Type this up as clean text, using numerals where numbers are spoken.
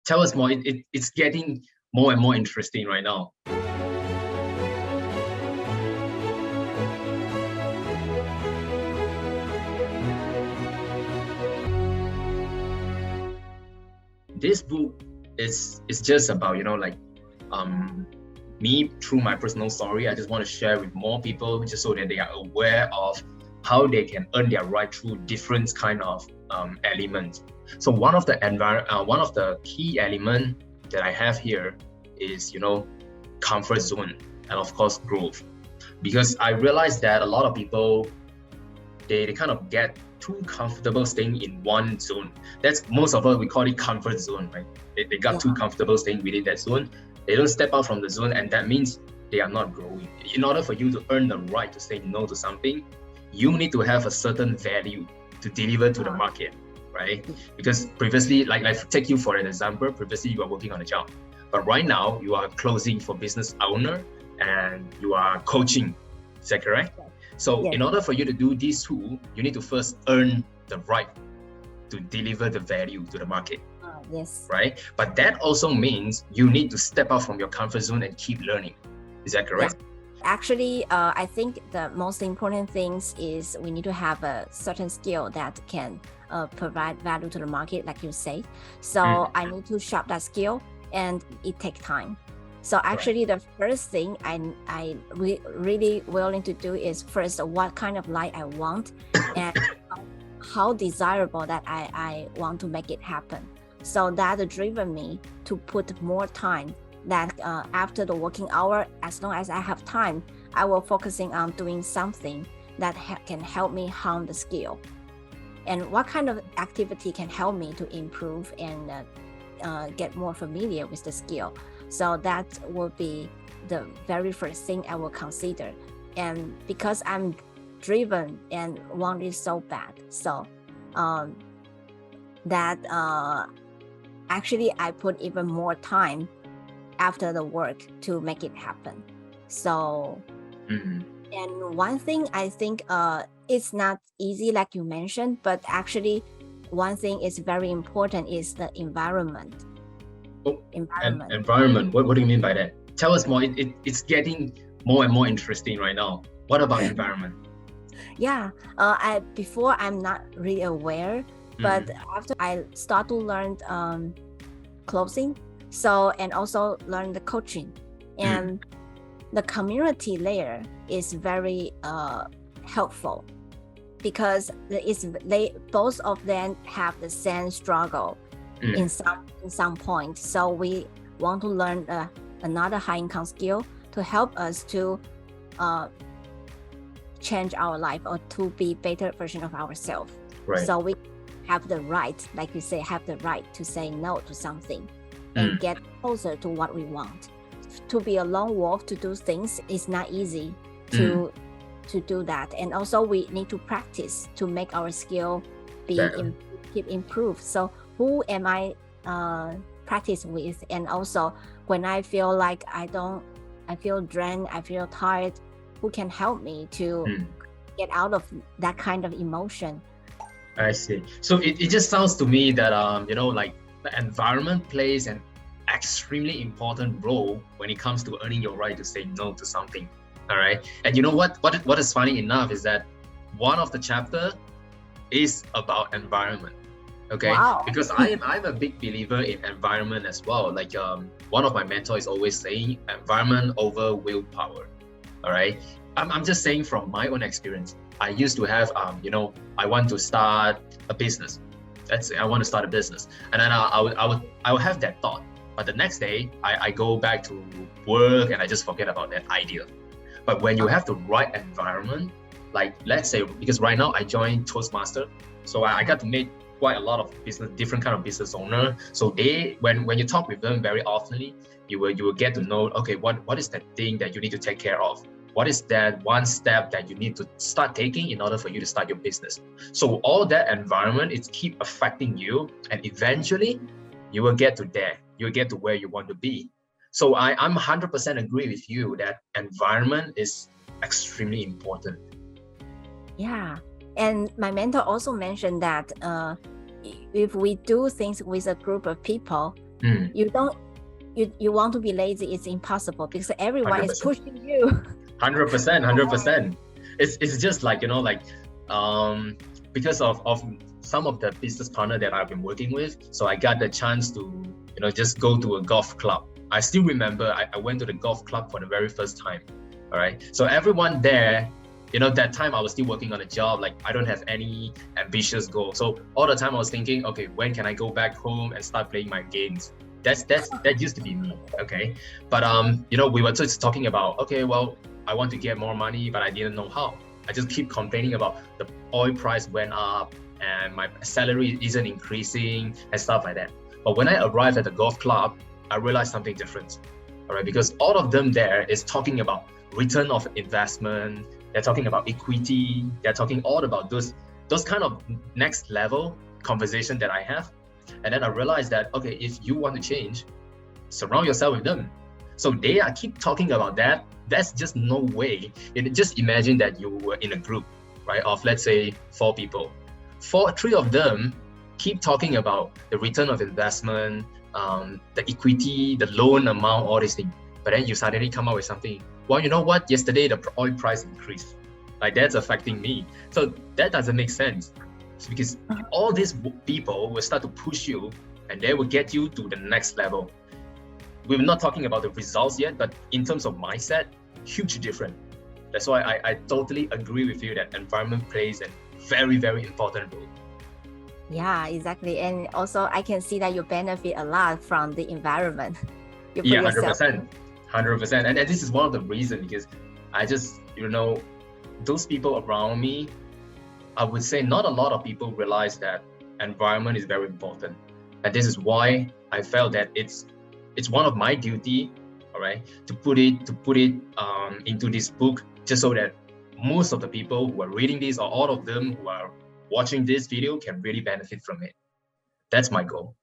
Tell us more. It's getting more and more interesting right now. This book is just about, me through my personal story. I just want to share with more people just so that they are aware of how they can earn their right through different kind of elements. So one of the key element that I have here is, comfort zone and of course growth. Because I realized that a lot of people, they kind of get too comfortable staying in one zone. That's most of us, we call it comfort zone, right? They got too comfortable staying within that zone. They don't step out from the zone, and that means they are not growing. In order for you to earn the right to say no to something, you need to have a certain value to deliver to the market, right? Because previously, like take you for an example, previously you are working on a job, but right now you are closing for business owner and you are coaching. Is that correct? So in order for you to do these two, you need to first earn the right to deliver the value to the market. Yes. Right? But that also means you need to step out from your comfort zone and keep learning. Is that correct? Yeah. Actually, I think the most important things is we need to have a certain skill that can provide value to the market, like you say. So I need to sharp that skill, and it takes time. So actually, the first thing I really willing to do is first what kind of life I want and how desirable that I want to make it happen. So that driven me to put more time that after the working hour, as long as I have time, I will focusing on doing something that can help me hone the skill. And what kind of activity can help me to improve and get more familiar with the skill. So that will be the very first thing I will consider. And because I'm driven and want it so bad, so actually I put even more time after the work to make it happen. So and one thing I think it's not easy like you mentioned, but actually one thing is very important is the environment. Environment. What do you mean by that? Tell us more. It's getting more and more interesting right now. What about environment? Yeah, before I'm not really aware, but after I start to learn clothing, and also learn the coaching, and the community layer is very helpful because both of them have the same struggle in some point. So we want to learn another high income skill to help us to change our life or to be better version of ourselves. Right. So we have the right, like you say, have the right to say no to something and get closer to what we want. To be a lone wolf to do things is not easy to do that. And also we need to practice to make our skill keep improved. So who am I practice with? And also when I feel like I feel drained, I feel tired, who can help me to get out of that kind of emotion? I see. So it just sounds to me that the environment plays an extremely important role when it comes to earning your right to say no to something. All right. And you know what is funny enough is that one of the chapter is about environment. Okay. Wow. Because I'm a big believer in environment as well. Like one of my mentors is always saying environment over willpower. All right. I'm just saying from my own experience. I used to have I want to start a business. I want to start a business, and then I would have that thought, but the next day I go back to work and I just forget about that idea. But when you have the right environment, like let's say, because right now I joined Toastmaster, so I got to meet quite a lot of different kind of business owner. So when you talk with them very oftenly, you will get to know, okay, what is that thing that you need to take care of? What is that one step that you need to start taking in order for you to start your business? So all that environment is keep affecting you, and eventually you will get to there. You'll get to where you want to be. So I'm 100% agree with you that environment is extremely important. Yeah, and my mentor also mentioned that if we do things with a group of people, You don't you want to be lazy, it's impossible because everyone 100%. is pushing you. 100%. It's just like, because of some of the business partner that I've been working with, so I got the chance to, just go to a golf club. I still remember I went to the golf club for the very first time. All right. So everyone there, that time I was still working on a job, like I don't have any ambitious goal. So all the time I was thinking, okay, when can I go back home and start playing my games? That used to be me. Okay. But we were just talking about, okay, well, I want to get more money, but I didn't know how. I just keep complaining about the oil price went up and my salary isn't increasing and stuff like that. But when I arrived at the golf club, I realized something different. All right, because all of them there is talking about return of investment, they're talking about equity, they're talking all about those kind of next level conversation that I have. And then I realized that, okay, if you want to change, surround yourself with them. So they are keep talking about that. That's just no way. Just imagine that you were in a group, right, of let's say 4 people. 3 of them keep talking about the return of investment, the equity, the loan amount, all these things. But then you suddenly come up with something. Well, you know what? Yesterday the oil price increased. Like that's affecting me. So that doesn't make sense. It's because all these people will start to push you, and they will get you to the next level. We're not talking about the results yet, but in terms of mindset, huge difference. That's why I totally agree with you that environment plays a very, very important role. Yeah, exactly. And also I can see that you benefit a lot from the environment. You put Yeah, yourself- 100%. And this is one of the reasons, because I just, those people around me, I would say not a lot of people realize that environment is very important. And this is why I felt that it's one of my duty, all right, to put it into this book, just so that most of the people who are reading this, or all of them who are watching this video, can really benefit from it. That's my goal.